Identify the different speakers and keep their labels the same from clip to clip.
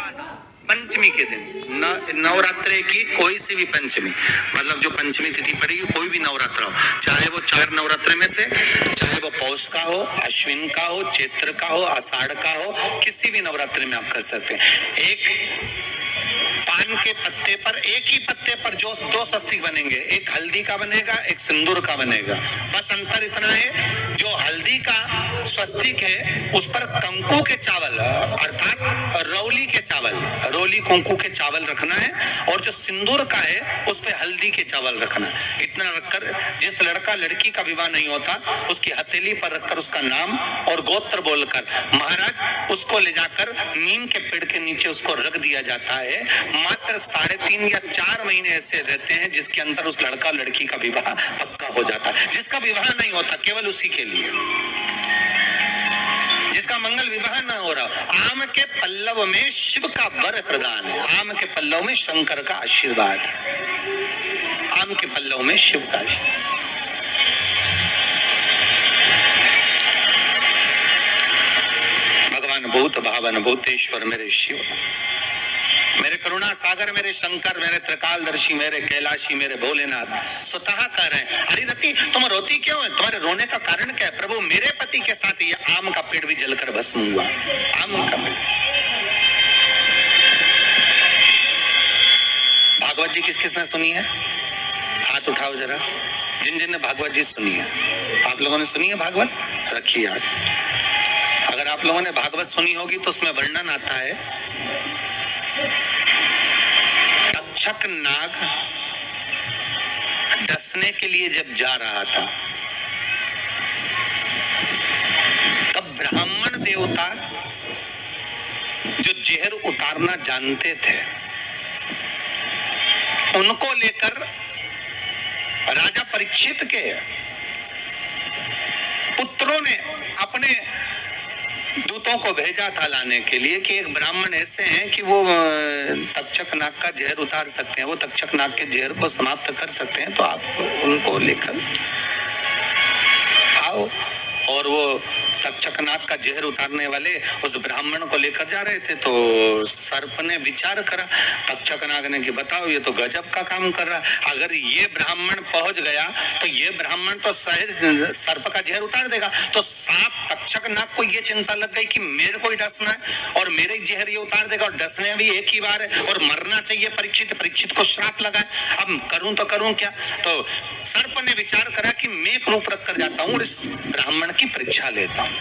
Speaker 1: पंचमी के दिन नवरात्रे की कोई सी भी पंचमी, मतलब जो पंचमी तिथि पड़ेगी, कोई भी नवरात्र हो, चाहे वो 4 नवरात्र में से, चाहे वो पौष का हो, अश्विन का हो, चैत्र का हो, आषाढ़ का हो, किसी भी नवरात्रि में आप कर सकते हैं। एक पान के पत्ते पर, एक ही पत्ते पर जो 2 स्वस्तिक बनेंगे, एक हल्दी का बनेगा, एक सिंदूर का बनेगा। बस अंतर इतना है, जो हल्दी का स्वस्तिक है उस पर कंकु के चावल अर्थात रौली के चावल, रोली कुंकू के चावल रखना है, और जो सिंदूर का है उस पे हल्दी के चावल रखना है। इतना रखकर जिस लड़का लड़की का विवाह नहीं होता उसकी हथेली पर रखकर उसका नाम और गोत्र बोलकर महाराज उसको ले जाकर नीम के पेड़ के नीचे उसको रख दिया जाता है। मात्र 3.5 या 4 महीने ऐसे रहते हैं जिसके अंदर उस लड़का लड़की का विवाह पक्का हो जाता है। जिसका विवाह नहीं होता केवल उसी के लिए, जिसका मंगल विवाह ना हो रहा, आम के पल्लव में शिव का वर प्रदान है। आम के पल्लव में शंकर का आशीर्वाद, आम के पल्लव में शिव का आशीर्वाद। भगवान भूत भावन भूतेश्वर मेरे शिव, मेरे करुणा सागर, मेरे शंकर, मेरे त्रिकालदर्शी, मेरे कैलाशी, मेरे भोलेनाथ स्वतः कह रहे हैं, अरे रति तुम रोती क्यों है? तुम्हारे रोने का कारण क्या है? प्रभु मेरे पति के साथ ये आम का पेड़ भी जलकर भस्म हुआ। आम का पेड़, भागवत जी किस किसने सुनी है? हाथ उठाओ जरा, जिन जिन ने भागवत जी सुनी है। आप लोगों ने सुनी है भागवत? रखिए याद। अगर आप लोगों ने भागवत सुनी होगी तो उसमें वर्णन आता है, तक्षक नाग डसने के लिए जब जा रहा था तब ब्राह्मण देवता जो जहर उतारना जानते थे उनको लेकर राजा परीक्षित के पुत्रों ने अपने दूतों को भेजा था लाने के लिए कि एक ब्राह्मण ऐसे हैं कि वो तक्षक नाग का जहर उतार सकते हैं, वो तक्षक नाग के जहर को समाप्त कर सकते हैं, तो आप उनको लेकर आओ। और वो तक्षक नाग का जहर उतारने वाले उस ब्राह्मण को लेकर जा रहे थे। तो सर्प ने विचार करा, तक्षक नाग ने कि बताओ ये तो गजब का काम कर रहा, अगर ये ब्राह्मण पहुंच गया तो ये ब्राह्मण तो सहज सर्प का जहर उतार देगा। तो सांप तक्षक नाग को ये चिंता लग गई कि मेरे को ही डसना है और मेरे जहर ये उतार देगा, और डसने भी एक ही बार है और मरना चाहिए परीक्षित को श्राप लगा है, अब करूं तो करूं क्या? तो सर्प ने विचार करा कि मैं एक रूप रख कर जाता हूं और इस ब्राह्मण की परीक्षा लेता हूं।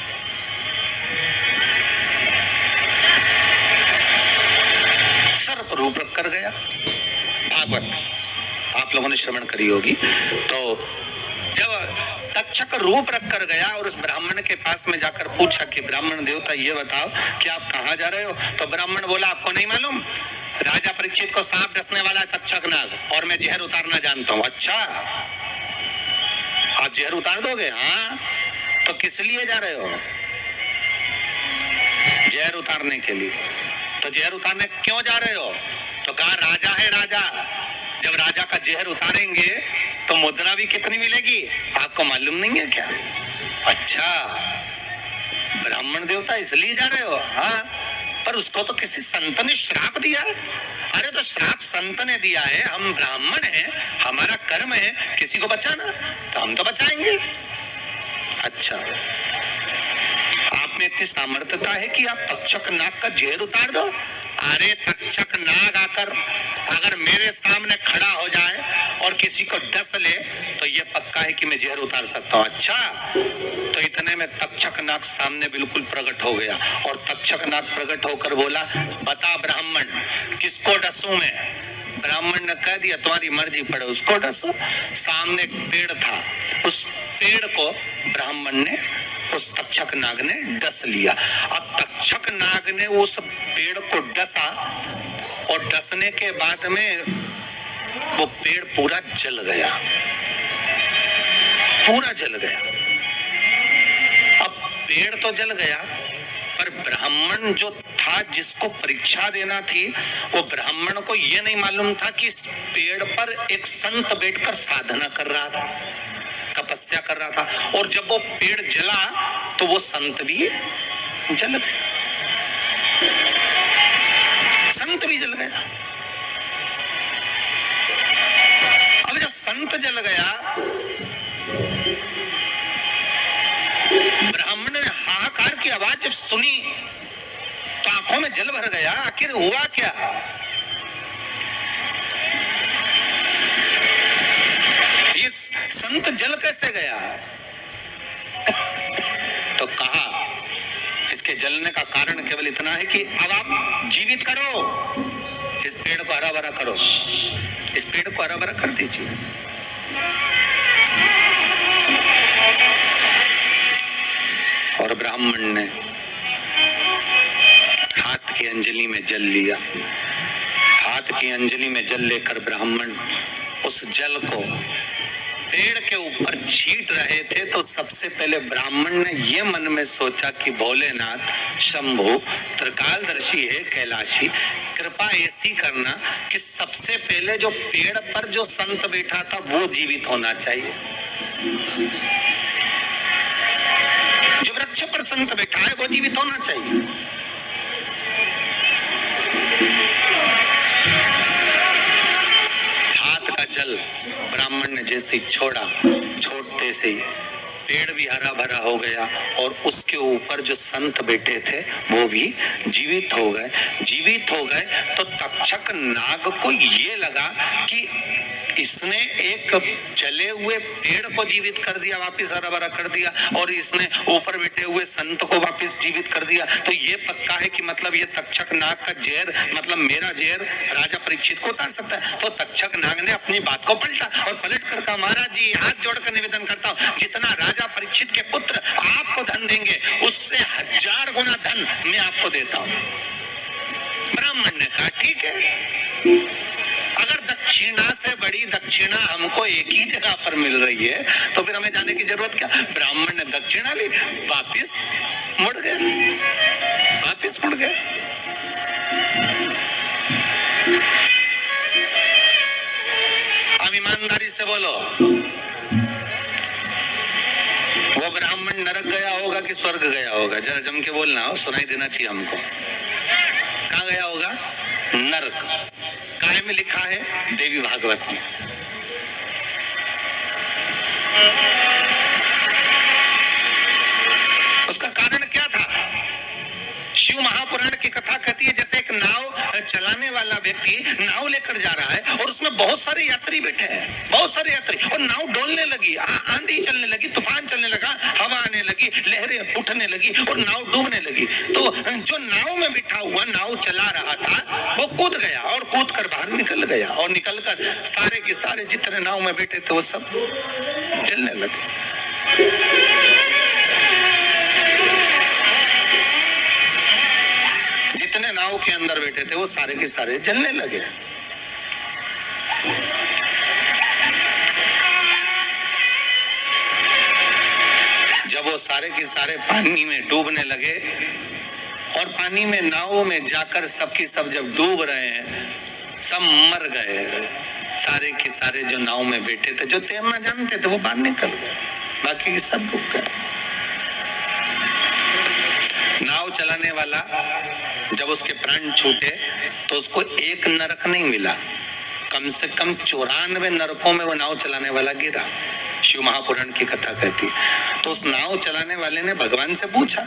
Speaker 1: सर्प रूप रख कर गया। भागवत आप लोगों ने श्रवण करी होगी। तो जब तक्षक रूप रख कर गया और उस ब्राह्मण के पास में जाकर पूछा कि ब्राह्मण देवता ये बताओ कि आप कहाँ जा रहे हो? तो ब्राह्मण बोला आपको नहीं मालूम, राजा परीक्षित को सांप डसने वाला है तक्षक नाग और मैं जहर उतारना जानता हूँ। अच्छा आप जहर उतार दोगे? हाँ। तो किस लिए जा रहे हो? जहर उतारने के लिए। तो जहर उतारने क्यों जा रहे हो? तो कहा राजा है राजा, जब राजा का जहर उतारेंगे तो मुद्रा भी कितनी मिलेगी आपको मालूम नहीं है क्या? अच्छा ब्राह्मण देवता इसलिए जा रहे हो? हाँ। पर उसको तो किसी संत ने श्राप दिया। अरे तो श्राप संत ने दिया है, हम ब्राह्मण हैं, हमारा कर्म है किसी को बचाना, तो हम तो बचाएंगे। अच्छा आप में इतनी सामर्थ्यता है कि आप तक्षक नाग का जहर उतार दो? अरे तक्षक नाग आकर अगर मेरे सामने खड़ा हो जाए और किसी को डस ले तो ये पक्का है कि मैं जहर उतार सकता हूँ। अच्छा तो इतने में तक्षक नाग सामने बिल्कुल प्रकट हो गया और तक्षक नाग प्रकट होकर बोला बता ब्राह्मण किसको डसूं मैं? ब्राह्मण ने कह दिया तुम्हारी मर्जी पड़े उसको डसो। सामने एक पेड़ था, उस पेड़ को ब्राह्मण ने उस तक्षक नाग ने डस लिया। अब तक्षक नाग ने उस पेड़ को डसा और डसने के बाद में वो पेड़ पूरा जल गया, पूरा जल गया। अब पेड़ तो जल गया पर ब्राह्मण जो था जिसको परीक्षा देना थी वो ब्राह्मण को ये नहीं मालूम था कि इस पेड़ पर एक संत बैठकर साधना कर रहा था, तपस्या कर रहा था, और जब वो पेड़ जला तो वो संत भी जल गया। गया। अब जब संत जल गया, ब्राह्मण ने हाहाकार की आवाज जब सुनी तो आंखों में जल भर गया। आखिर हुआ क्या? ये संत जल कैसे गया? तो कहा इसके जलने का कारण केवल इतना है कि अब आप जीवित करो, इस पेड़ को हरा भरा करो, इस पेड़ को हरा भरा कर दीजिए। और ब्राह्मण ने हाथ की अंजलि में जल लिया। हाथ की अंजलि में जल लेकर ब्राह्मण उस जल को पेड़ के ऊपर छींट रहे थे तो सबसे पहले ब्राह्मण ने ये मन में सोचा कि भोलेनाथ शंभु त्रिकालदर्शी है, कैलाशी, कृपा ऐसी करना कि सबसे पहले जो पेड़ पर जो संत बैठा था वो जीवित होना चाहिए। जो वृक्ष पर संत बैठा है वो जीवित होना चाहिए। हाथ का जल ब्राह्मण ने जैसे छोड़ा, छोड़ते से पेड़ भी हरा भरा हो गया और उसके ऊपर जो संत बैठे थे वो भी जीवित हो गए। जीवित हो गए तो तक्षक नाग को ये लगा कि इसने एक जले हुए पेड़ को जीवित कर दिया, वापिस हरा भरा कर दिया, और इसने ऊपर बैठे हुए संत को वापिस जीवित कर दिया। तो ये पक्का है कि मतलब ये तक्षक नाग का जहर, मतलब मेरा जहर राजा परीक्षित को उतार सकता है। तो तक्षक नाग ने अपनी बात को पलटा और पलट कर कहा, महाराज जी हाथ जोड़कर निवेदन करता हूँ, जितना राजा परीक्षित के पुत्र आपको धन देंगे उससे 1000 गुना धन मैं आपको देता हूँ। ब्राह्मण ने कहा ठीक है, अगर दक्षिणा से बड़ी दक्षिणा हमको एक ही जगह पर मिल रही है तो फिर हमें जाने की जरूरत क्या। ब्राह्मण ने दक्षिणा ली, वापिस मुड़ गए, वापिस मुड़ गए। अब ईमानदारी से बोलो, वो ब्राह्मण नरक गया होगा कि स्वर्ग गया होगा? जरा जम के बोलना, हो सुनाई देना चाहिए हमको। कहाँ गया होगा? नरक। काय में लिखा है? देवी भागवत में। उसका कारण क्या था? शिव महापुराण की कथा कहती है जैसे एक नाव चलाने वाला व्यक्ति नाव लेकर जा रहा है और उसमें बहुत सारे यात्री बैठे हैं, बहुत सारे यात्री, और नाव डोलने लगी, आंधी चलने लगी, तूफान चलने लगा, हवा आने लगी, लहरें उठने लगी और नाव डूबने लगी। तो जो नाव में बिठा हुआ नाव चला रहा था वो कूद गया और कूद कर बाहर निकल गया, और निकलकर सारे के सारे जितने नाव में बैठे थे वो सब जलने लगे। जितने नाव के अंदर बैठे थे वो सारे के सारे जलने लगे। जब वो सारे के सारे पानी में डूबने लगे और पानी में नावों में जाकर सबकी सब जब डूब रहे हैं, सब मर गए। सारे के सारे जो नाव में बैठे थे, जो तैरना जानते थे वो बाहर निकल गए, बाकी सब डूब गए। नाव चलाने वाला जब उसके प्राण छूटे तो उसको एक नरक नहीं मिला, कम से कम 94 नरकों में वो नाव चलाने वाला गिरा। शिव महापुराण की कथा कहती। तो उस नाव चलाने वाले ने भगवान से पूछा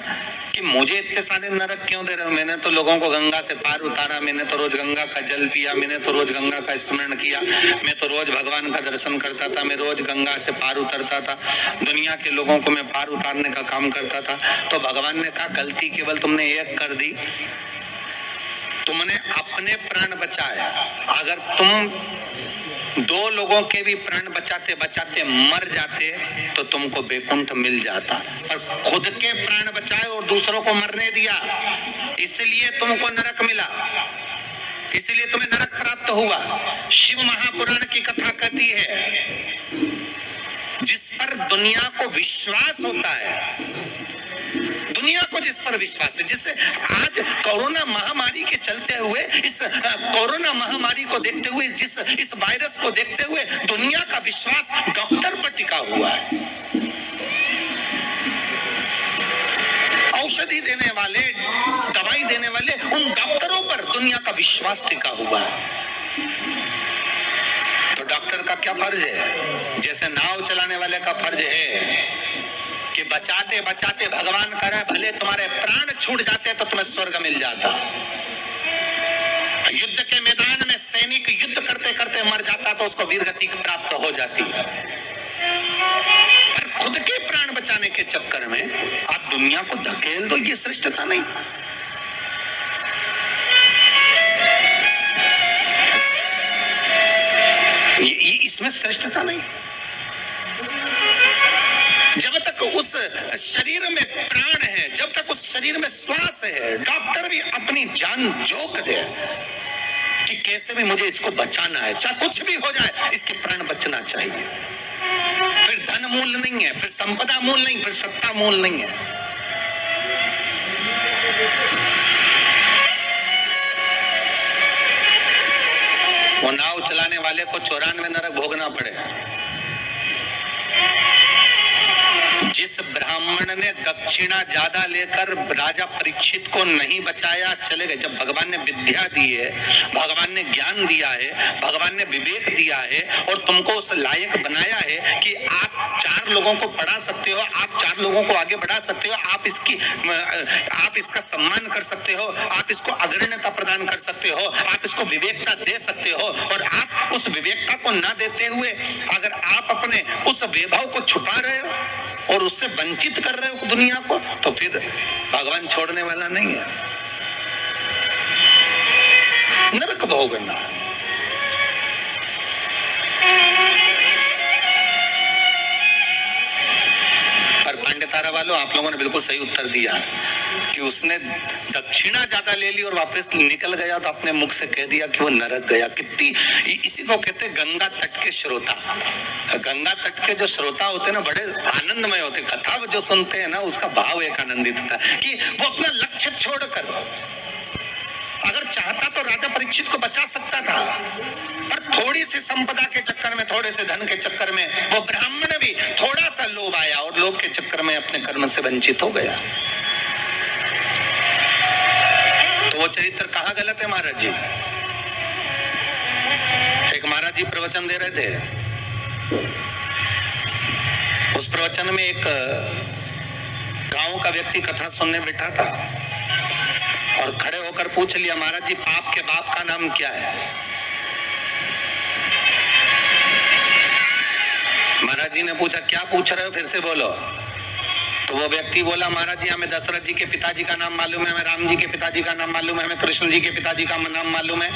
Speaker 1: कि मुझे इतने सारे नरक क्यों दे रहे हो? मैंने तो लोगों को गंगा से पार उतारा, मैंने तो रोज गंगा का जल पिया, मैंने तो रोज गंगा का स्मरण किया, मैं तो रोज भगवान का दर्शन करता था, मैं रोज गंगा से पार उतरता था, दुनिया के लोगों को मैं पार उतारने का काम करता था। तो भगवान ने कहा गलती केवल तुमने एक कर दी, तुमने अपने प्राण बचाए। अगर तुम 2 लोगों के भी प्राण बचाते बचाते मर जाते तो तुमको वैकुंठ मिल जाता, पर खुद के प्राण बचाए और दूसरों को मरने दिया, इसलिए तुमको नरक मिला, इसलिए तुम्हें नरक प्राप्त हुआ। शिव महापुराण की कथा कहती है जिस पर दुनिया को विश्वास होता है, दुनिया को जिस पर विश्वास है, जिससे आज कोरोना महामारी के चलते हुए, इस कोरोना महामारी को देखते हुए, इस वायरस को देखते हुए दुनिया का विश्वास डॉक्टर पर टिका हुआ है। औषधि देने वाले, दवाई देने वाले उन डॉक्टरों पर दुनिया का विश्वास टिका हुआ है। तो डॉक्टर का क्या फर्ज है? जैसे नाव चलाने वाले का फर्ज है कि बचाते बचाते भगवान करे भले तुम्हारे प्राण छूट जाते तो तुम्हें स्वर्ग मिल जाता। युद्ध के मैदान में सैनिक युद्ध करते करते मर जाता तो उसको वीरगति प्राप्त हो जाती। पर खुद के प्राण बचाने के चक्कर में आप दुनिया को धकेल दो, ये श्रेष्ठता नहीं। ये इसमें श्रेष्ठता नहीं। जब तक उस शरीर में प्राण है, जब तक उस शरीर में श्वास है, डॉक्टर भी अपनी जान झोंक दे कि कैसे भी मुझे इसको बचाना है, चाहे कुछ भी हो जाए, इसके प्राण बचना चाहिए। फिर धन मूल नहीं है, फिर संपदा मूल नहीं, फिर सत्ता मूल नहीं है। वो नाव चलाने वाले को 94 नरक भोगना पड़े। जिस ब्राह्मण ने दक्षिणा ज्यादा लेकर राजा परीक्षित को नहीं बचाया, चले गए। जब भगवान ने विद्या दी है, भगवान ने ज्ञान दिया है, भगवान ने विवेक दिया है और तुमको उस लायक बनाया है कि आप 4 लोगों को पढ़ा सकते हो, आप 4 लोगों को आगे बढ़ा सकते हो, आप इसका सम्मान कर सकते हो, आप इसको अग्रण्यता प्रदान कर सकते हो, आप इसको विवेकता दे सकते हो। और आप उस विवेकता को ना देते हुए अगर आप अपने उस वैभव को छुपा रहे हो और उससे वंचित कर रहे हो दुनिया को, तो फिर भगवान छोड़ने वाला नहीं है, नरक भोगना। पर पांडितारा वालों, आप लोगों ने बिल्कुल सही उत्तर दिया कि उसने दक्षिणा ज्यादा ले ली और वापस निकल गया तो अपने मुख से कह दिया कि वो नरक गया। कितनी, इसी को कहते हैं गंगा तट के श्रोता। गंगा तट के जो श्रोता होते हैं ना, बड़े आनंदमय होते। कथा जो सुनते हैं ना, उसका भाव एक आनंदित था कि वो अपना लक्ष्य छोड़कर, अगर चाहता तो राजा परीक्षित को बचा सकता था, पर थोड़ी सी संपदा के चक्कर में, थोड़े से धन के चक्कर में वो ब्राह्मण भी थोड़ा सा लोभ आया और लोभ के चक्कर में अपने कर्म से वंचित हो गया। तो वो चरित्र कहाँ गलत है महाराज जी? एक महाराज जी प्रवचन दे रहे थे, उस प्रवचन में एक गांव का व्यक्ति कथा सुनने बैठा था और खड़े होकर पूछ लिया, महाराज जी पाप के बाप का नाम क्या है? महाराज जी ने पूछा, क्या पूछ रहे हो, फिर से बोलो। तो वो व्यक्ति बोला, महाराज जी हमें दशरथ जी के पिताजी का नाम मालूम है, हमें राम जी के पिताजी का नाम मालूम है, हमें कृष्ण जी के पिताजी का नाम मालूम है,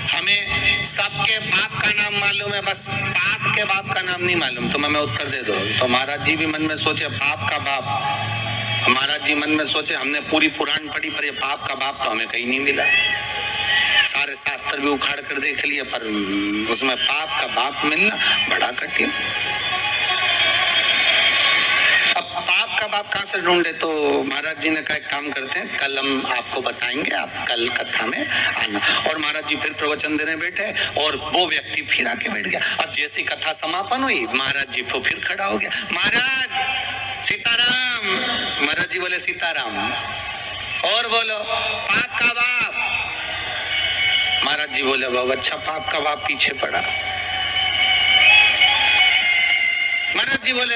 Speaker 1: हमें सबके बाप का नाम मालूम है, बस पाप के बाप का नाम नहीं मालूम। तो मैं उत्तर दे दो। तो महाराज जी भी मन में सोचे, पाप का बाप। महाराज जी मन में सोचे, हमने पूरी पुराण पढ़ी पर ये पाप का बाप तो हमें कहीं नहीं मिला। सारे शास्त्र भी उखाड़ कर देख लिए पर उसमें पाप का बाप मिलना बड़ा कठिन। अब पाप का बाप कहाँ से ढूंढे? तो महाराज जी ने कहा, एक काम करते हैं, कल हम आपको बताएंगे, आप कल कथा में आना। और महाराज जी फिर प्रवचन देने बैठे और वो व्यक्ति फिर आके बैठ गया। अब जैसी कथा समापन हुई, महाराज जी को फिर खड़ा हो गया, महाराज सीताराम। महाराज जी बोले, सीताराम। और बोलो, पाप का बाप। महाराज जी बोले, बाबा अच्छा, पाप का बाप पीछे पड़ा। महाराज जी बोले,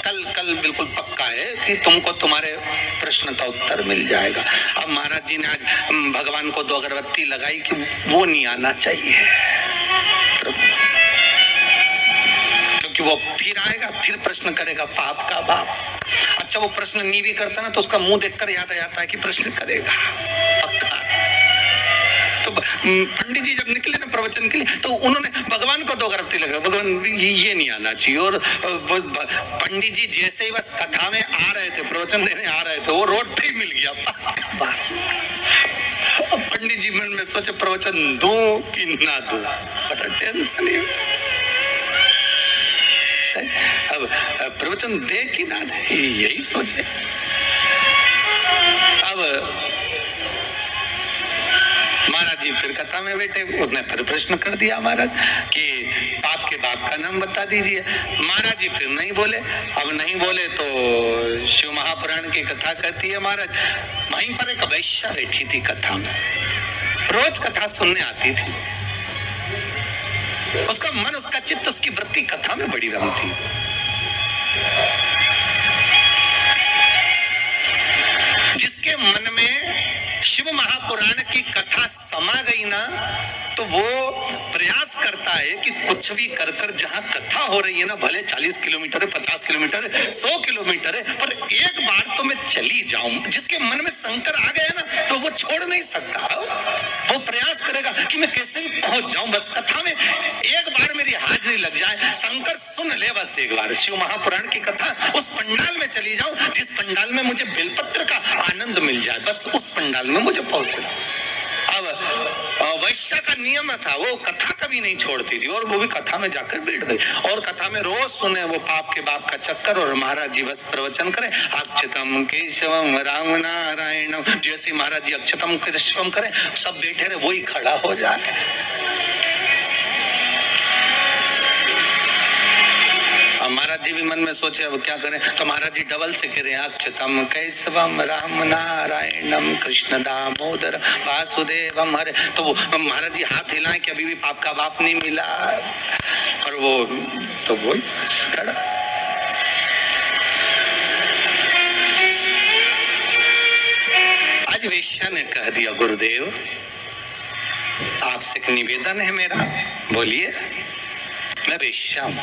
Speaker 1: कल बिल्कुल पक्का है कि तुमको तुम्हारे प्रश्न का उत्तर मिल जाएगा। अब महाराज जी ने आज भगवान को 2 अगरबत्ती लगाई कि वो नहीं आना चाहिए, क्योंकि वो फिर आएगा, फिर प्रश्न करेगा पाप का बाप। अच्छा, वो प्रश्न नहीं भी करता ना तो उसका मुंह देखकर याद आ जाता है कि प्रश्न करेगा पक्का। तो पंडित जी जब निकले ना प्रवचन के लिए, तो उन्होंने भगवान को 2 अगरबत्ती लगा, भगवान ये नहीं आना चाहिए। और पंडित जी जैसे ही बस कथा में आ रहे थे, प्रवचन देने आ रहे थे, वो रोड पे ही मिल गया। पंडित जी मन में सोचे, प्रवचन दूं कि ना दूं, बड़ा टेंशन है। अब प्रवचन दे कि ना दे, यही सोचे। अब महाराज जी फिर कथा में बैठे, उसने फिर प्रश्न कर दिया महाराज कि पाप के बाप का नाम बता दीजिए। महाराज जी फिर नहीं बोले। अब नहीं बोले तो शिव महापुराण की कथा कहती है महाराज, वहीं पर एक वैश्या बैठी थी कथा में। रोज कथा सुनने आती थी। उसका मन, उसका चित्त, उसकी वृत्ति कथा में बड़ी रमती। जिसके मन में शिव महापुराण की कथा समा गई ना, तो वो प्रयास करता है कि कुछ भी कर कर जहां कथा हो रही है ना, भले 40 किलोमीटर है, 50 किलोमीटर है, 100 किलोमीटर है, पर एक बार तो मैं चली जाऊं। जिसके मन में शंकर आ गया ना, तो वो छोड़ नहीं सकता। वो प्रयास करेगा कि मैं कैसे ही पहुंच जाऊं, बस कथा में एक बार मेरी हाजिरी लग जाए, शंकर सुन ले बस एक बार शिव महापुराण की कथा, उस पंडाल में चली जाऊं जिस पंडाल में मुझे बेलपत्र का आनंद मिल जाए, बस उस पंडाल में मुझे पहुंचना। अब वैश्या का नियम था, वो कथा कभी नहीं छोड़ती थी, और वो भी कथा में जाकर बैठ गई, और कथा में रोज सुने वो पाप के बाप का चक्कर, और महाराज जी बस प्रवचन करें, अक्षतम केशवम राम नारायणम, जैसे महाराज जी अक्षतम केशवम करें, सब बैठे रहे, वही खड़ा हो जाए। महाराज जी भी मन में सोचे अब क्या करें, तो महाराज जी डबल से कह रहे हैं, अक्षतम कैसवम राम नारायणम कृष्ण दामोदर वासुदेवम हरे। तो वो महाराज जी हाथ हिलाए कि अभी भी पाप का बाप नहीं मिला, और वो तो वो खड़ा। आज वेश्या ने कह दिया, गुरुदेव आपसे एक निवेदन है मेरा, बोलिए। मैं वेश्या हूं,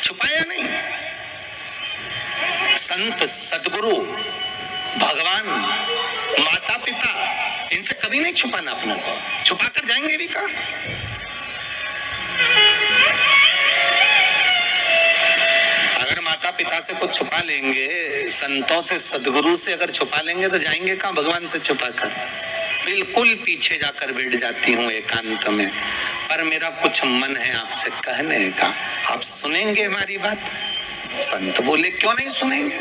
Speaker 1: छुपाया नहीं। संत, सदगुरु, भगवान, माता पिता, इनसे कभी नहीं छुपाना अपना, छुपा कर जाएंगे भी कहां? अगर माता पिता से कुछ छुपा लेंगे, संतों से, सदगुरु से अगर छुपा लेंगे, तो जाएंगे कहां भगवान से छुपा कर? बिल्कुल पीछे जाकर बैठ जाती हूँ एकांत में, पर मेरा कुछ मन है आपसे कहने का, आप सुनेंगे हमारी बात? संत बोले, क्यों नहीं सुनेंगे,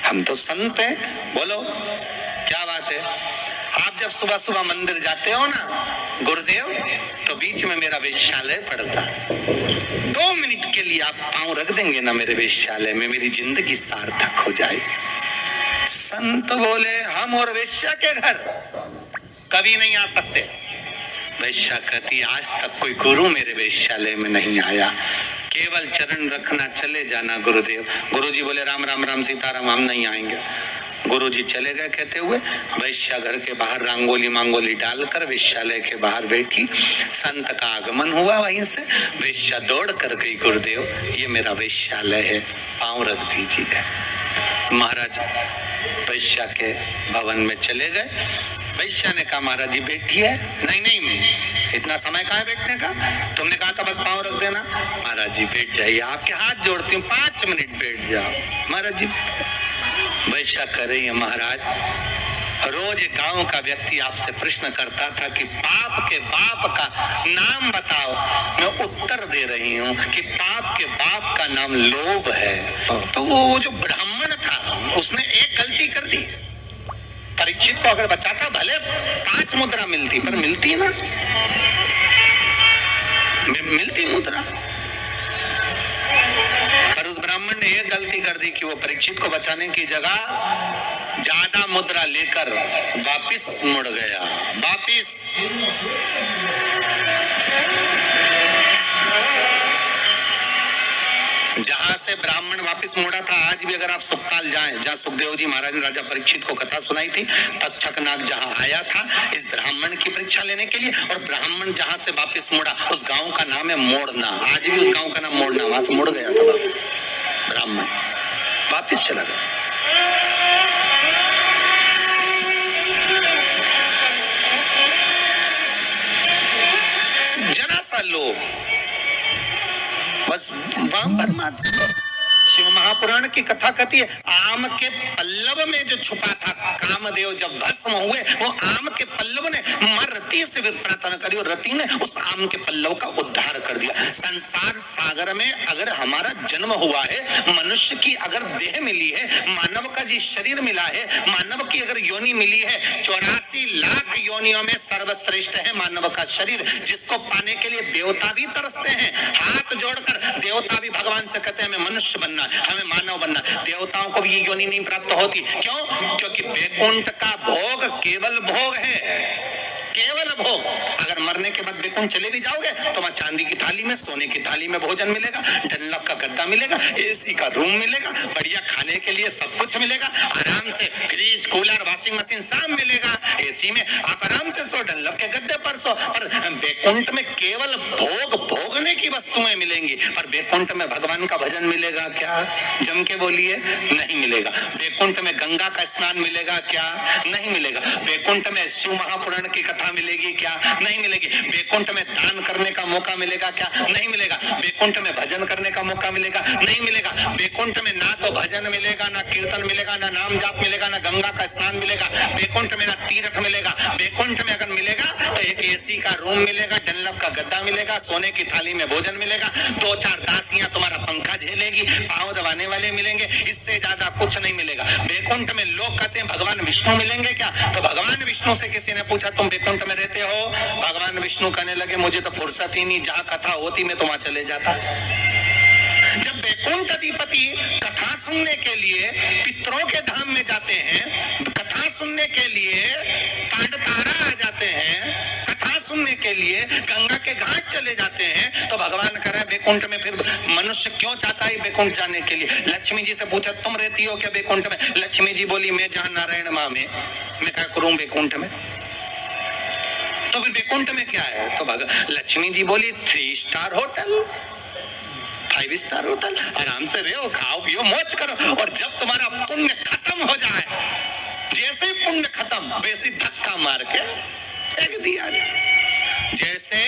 Speaker 1: हम तो संत हैं, बोलो क्या बात है। आप जब सुबह सुबह मंदिर जाते हो ना गुरुदेव, तो बीच में मेरा वेश्यालय पड़ता, 2 मिनट के लिए आप पांव रख देंगे ना मेरे वेश्यालय में, मेरी जिंदगी सार्थक हो जाएगी। संत बोले, हम और वेश्या के घर कभी नहीं आ सकते। वैश्या कहती, आज तक कोई गुरु मेरे वेश्यालय में नहीं आया, केवल चरण रखना, चले जाना गुरुदेव। गुरुजी बोले, राम राम राम सीताराम, हम नहीं आएंगे। गुरुजी चले गए कहते हुए। वैश्या घर के बाहर रंगोली मांगोली डालकर वेश्यालय के बाहर बैठी। संत का आगमन हुआ, वहीं से वैश्या दौड़ कर गई, गुरुदेव ये मेरा वेश्यालय है, पांव रख दीजिए। महाराज वैश्या के भवन में चले गए। वैश्या ने कहा, महाराज जी बैठिए। नहीं नहीं, इतना समय कहाँ है बैठने का, तुमने कहा था बस पांव रख देना। महाराज जी बैठ जाइए, आपके हाथ जोड़ती हूँ, 5 मिनट बैठ जाओ। महाराज जी वैश्या कर रही है, महाराज रोज गांव का व्यक्ति आपसे प्रश्न करता था कि पाप के बाप का नाम बताओ, मैं उत्तर दे रही हूँ कि पाप के बाप का नाम लोभ है। तो वो जो ब्राह्मण था उसने एक गलती कर दी। परीक्षित को अगर बचाता भले 5 मुद्रा मिलती, पर मिलती ना, मिलती मुद्रा। पर उस ब्राह्मण ने एक गलती कर दी कि वो परीक्षित को बचाने की जगह ज्यादा मुद्रा लेकर वापिस मुड़ गया। वापिस जहां से ब्राह्मण वापिस मुड़ा था, आज भी अगर आप सुखपाल जाएं, जहां सुखदेव जी महाराज ने राजा परीक्षित को कथा सुनाई थी, तक्षकनाग जहां आया था इस ब्राह्मण की परीक्षा लेने के लिए, और ब्राह्मण जहां से वापिस मुड़ा उस गांव का नाम है मोड़ना। आज भी उस गांव का नाम मोड़ना, वहां से मुड़ गया था ब्राह्मण, वापिस चला गया। जरा सा लोग बस शिव महापुराण की कथा कहती है, आम के पल्लव में जो छुपा था कामदेव, जब भस्म हुए वो आम के पल्लव ने रति से प्रार्थना करी और रति ने उस आम के पल्लव का उद्धार कर दिया। संसार सागर में अगर हमारा जन्म हुआ है, मनुष्य की अगर देह मिली है, मानव का जी शरीर मिला है, मानव की अगर योनि मिली है, 84 लाख योनियों में सर्वश्रेष्ठ है मानव का शरीर, जिसको पाने के लिए देवता भी तरसते हैं। हाथ जोड़कर देवता भी भगवान से कहते हैं हमें मनुष्य बनना, हमें मानव बनना। देवताओं को भी ये योनि नहीं प्राप्त होती, क्यों? क्योंकि वैकुंठ का भोग केवल भोग है, केवल भोग। अगर मरने के बाद वैकुंठ चले भी जाओगे तो वहां चांदी की थाली में, सोने की थाली में भोजन मिलेगा, डनलप का गद्दा मिलेगा, एसी का रूम मिलेगा, बढ़िया खाने के लिए सब कुछ मिलेगा, आराम से फ्रिज, कूलर, वॉशिंग मशीन सब मिलेगा। एसी में आप आराम से सो, डनलप के गद्दे पर सो। पर वैकुंठ में केवल भोग भोगने की वस्तुएं मिलेंगी, पर वैकुंठ में भगवान का भजन मिलेगा क्या? जम के बोलिए, नहीं मिलेगा। वैकुंठ में गंगा का स्नान मिलेगा क्या? नहीं मिलेगा। वैकुंठ में शिव महापुराण की कथा मिलेगी क्या? नहीं मिलेगी। वैकुंठ में दान करने का मौका मिलेगा क्या? नहीं मिलेगा। वैकुंठ में भजन करने का मौका मिलेगा? नहीं मिलेगा। वैकुंठ में ना तो भजन मिलेगा, ना कीर्तन मिलेगा, ना नाम जाप मिलेगा, ना गंगा का स्नान मिलेगा। वैकुंठ में ना तीर्थ मिलेगा। वैकुंठ में अगर मिलेगा तो एक एसी का रूम मिलेगा, डनलप का गद्दा मिलेगा, सोने की थाली में भोजन मिलेगा, 2-4 दासियां तुम्हारा पंखा झेलेगी, पांव दबाने वाले मिलेंगे, इससे ज्यादा कुछ नहीं मिलेगा। वैकुंठ में लोग कहते हैं भगवान विष्णु मिलेंगे क्या? तो भगवान विष्णु से किसी ने पूछा तुम वैकुंठ में रहते हो? भगवान विष्णु कहने लगे मुझे तो फुर्सत ही नहीं, जहां कथा होती मैं तो वहां चले जाता। जब वैकुंठ अधिपति कथा सुनने के लिए पितरों के धाम में जाते हैं, कथा सुनने के लिए तांडतारा आ जाते हैं, कथा सुनने के लिए गंगा के घाट चले जाते हैं, तो भगवान कह रहा है वैकुंठ में फिर मनुष्य क्यों चाहता है वैकुंठ जाने के लिए? लक्ष्मी जी से पूछा तुम रहती हो क्या वैकुंठ में? लक्ष्मी जी बोली मैं जहां नारायण माँ में, मैं क्या करूं वैकुंठ में? तो फिर वैकुंठ में क्या है? तो लक्ष्मी जी बोली 3 स्टार होटल, 5 स्टार होटल, आराम से रहो, खाओ पियो, मौज करो। और जब तुम्हारा पुण्य खत्म हो जाए, जैसे ही पुण्य खत्म वैसे धक्का मार के फेंक दिया जाए। जैसे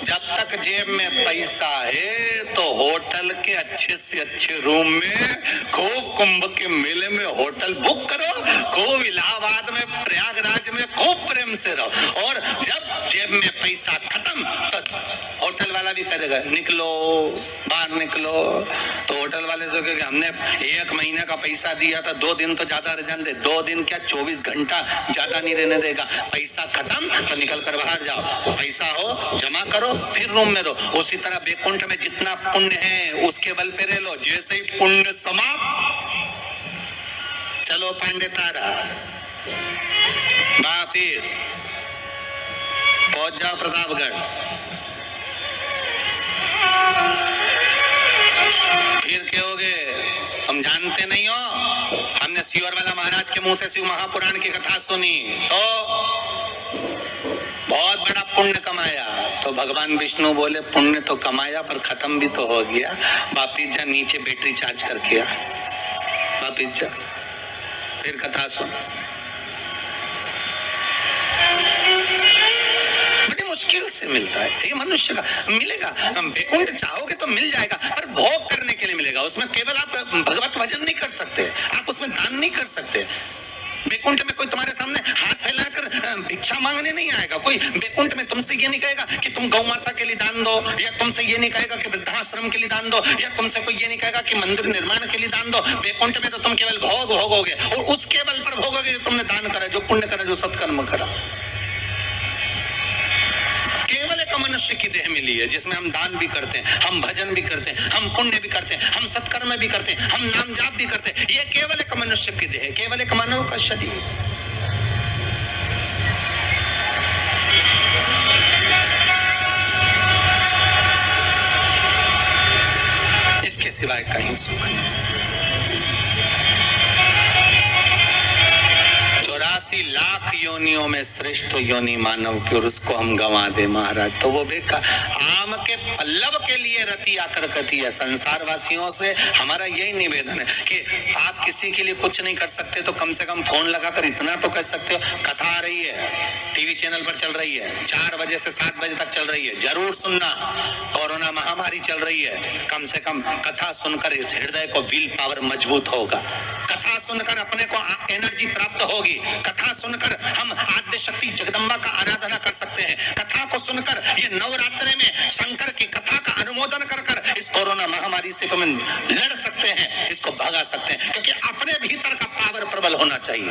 Speaker 1: जब तक जेब में पैसा है तो होटल के अच्छे से अच्छे रूम में, खूब कुंभ के मेले में होटल बुक करो, खूब इलाहाबाद में, प्रयागराज में खूब प्रेम से रहो। और जब जेब में पैसा खत्म तो होटल वाला भी करेगा निकलो, बाहर निकलो। तो होटल वाले से कहेगा हमने 1 महीने का पैसा दिया था, 2 दिन तो ज्यादा रह जाने दे। 2 दिन क्या 24 घंटा ज्यादा नहीं रहने देगा। पैसा खत्म तो निकल कर बाहर जाओ, पैसा हो जमा करो, फिर रूम में रहो। उसी तरह वैकुंठ में जितना पुण्य है उसके बल पे रह लो। जैसे ही पुण्य समाप्त, चलो पांडे तारा वापिस पहुंच जाओ प्रतापगढ़। फिर क्या होगे हम जानते नहीं हो? हमने सियोर वाला महाराज के मुंह से शिव महापुराण की कथा सुनी तो बहुत बड़ा पुण्य कमाया। तो भगवान विष्णु बोले पुण्य तो कमाया पर खत्म भी तो हो गया, वापिस जा नीचे बैटरी चार्ज करके आ, वापिस जा, फिर कथा सुन। बड़ी मुश्किल से मिलता है ये मनुष्य का, मिलेगा। वैकुंठ चाहोगे तो मिल जाएगा, पर भोग करने के लिए मिलेगा। उसमें केवल आप भगवत भजन नहीं कर सकते, आप उसमें दान नहीं कर सकते। वैकुंठ में कोई तुम्हारे सामने हाथ फैलाकर भिक्षा मांगने नहीं आएगा। कोई वैकुंठ में तुमसे ये नहीं कहेगा कि तुम गौ माता के लिए दान दो, या तुमसे ये नहीं कहेगा कि वृद्धाश्रम के लिए दान दो, या तुमसे कोई ये नहीं कहेगा कि मंदिर निर्माण के लिए दान दो। वैकुंठ में तो तुम केवल भोग भोगोगे, और उस केवल पर भोगोगे जो तुमने दान करा, जो पुण्य करा, जो सत्कर्म करा। केवल एक मनुष्य की देह मिली है जिसमें हम दान भी करते हैं, हम भजन भी करते हैं, हम पुण्य भी करते हैं, हम सत्कर्म भी करते हैं, हम नाम जाप भी करते हैं। ये केवल एक मनुष्य की देह है, केवल एक मानव का शरीर। इसके सिवाय कहीं सुख नहीं। 84 लाख योनियों में श्रेष्ठ योनि मानव की, और उसको हम गंवा दे महाराज तो वो बेकार। आम के पल्लव के लिए रति आकर कती है। संसार वासियों से हमारा यही निवेदन है कि आप किसी के लिए कुछ नहीं कर सकते तो कम से कम फोन लगाकर इतना तो कर सकते हो, कथा आ रही है, टीवी चैनल पर चल रही है, 4 बजे से 7 बजे तक चल रही है, जरूर सुनना। कोरोना महामारी चल रही है, कम से कम कथा सुनकर इस हृदय को विल पावर मजबूत होगा, कथा सुनकर अपने को एनर्जी प्राप्त होगी, कथा सुनकर हम आद्य शक्ति जगदम्बा का आराधना कर सकते हैं, कथा को सुनकर ये नवरात्रि में शंकर की कथा का अनुमोदन कर कर इस कोरोना महामारी से हम लड़ सकते हैं, इसको भगा सकते हैं। क्योंकि अपने भीतर का पावर प्रबल होना चाहिए।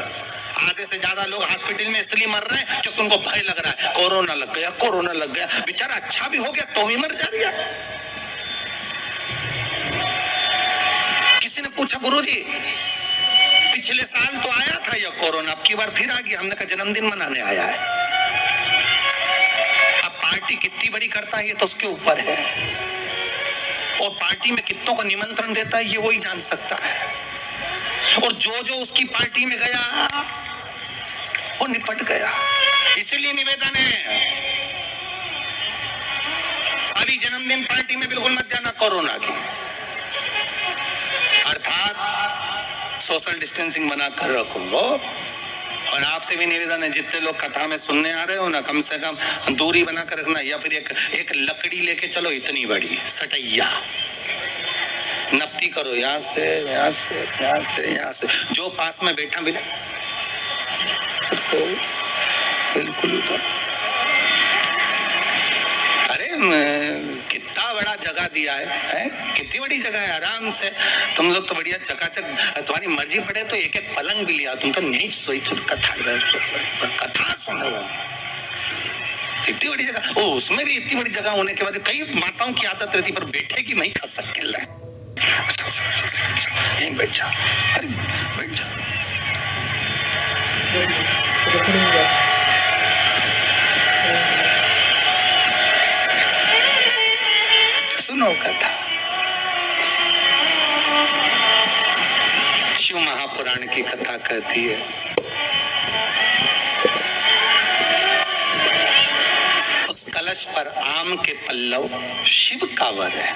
Speaker 1: आधे से ज्यादा लोग हॉस्पिटल में इसलिए मर रहे हैं क्योंकि उनको भय लग रहा है, कोरोना लग गया, कोरोना लग गया। बेचारा अच्छा भी हो गया तो भी मर जा रहा। किसी ने पूछा गुरुजी पिछले साल तो आया था ये कोरोना, अब की बार फिर आ गया। हमने कहा जन्मदिन मनाने आया है। तो उसके ऊपर है, और पार्टी में कितनों को निमंत्रण देता है ये वही जान सकता है। और जो जो उसकी पार्टी में गया वो निपट गया। इसीलिए निवेदन है, अभी जन्मदिन पार्टी में बिल्कुल मत जाना कोरोना की, अर्थात सोशल डिस्टेंसिंग बनाकर रखो। और आपसे भी निवेदन है, जितने लोग कथा में सुनने आ रहे हो ना, कम से कम दूरी बनाकर रखना, या फिर एक लकड़ी लेके चलो, इतनी बड़ी सटैया, नपती करो, यहाँ से यहाँ से यहाँ से यहाँ से, जो पास में बैठा मिले तो बिल्कुल उधर। अरे कितना बड़ा जगह दिया है? कितनी बड़ी जगह है, आराम से तुम लोग तो बढ़िया चकाचक, तुम्हारी मर्जी पड़े तो एक एक पलंग भी लिया, तुम तो नहीं सोई, तुम कथा सुनो। इतनी बड़ी जगह, ओ उसमें भी इतनी बड़ी जगह होने के बाद कई माताओं की आदत रहती पर बैठेगी नहीं, खा सकते यहीं बैठ जा, अरे बैठ जा। सुनो कथा, शिव महापुराण की कथा कहती है, उस कलश पर आम के पल्लव शिव का वर है।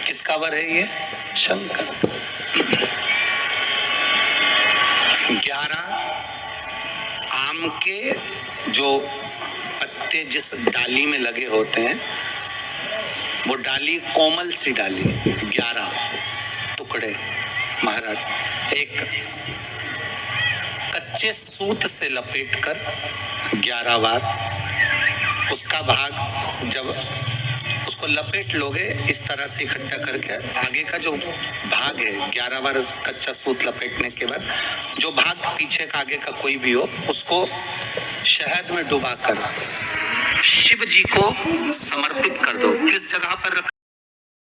Speaker 1: किसका वर है ये? शंकर। 11 आम के जो पत्ते जिस डाली में लगे होते हैं, वो डाली कोमल सी डाली, 11 टुकड़े महाराज एक कच्चे सूत से लपेटकर 11 बार उसका भाग, जब उसको लपेट लोगे इस तरह से इकट्ठा करके, आगे का जो भाग है 11 बार कच्चा सूत लपेटने के बाद जो भाग पीछे का आगे का कोई भी हो, उसको शहद में डुबाकर शिव जी को समर्पित कर दो। किस जगह पर रख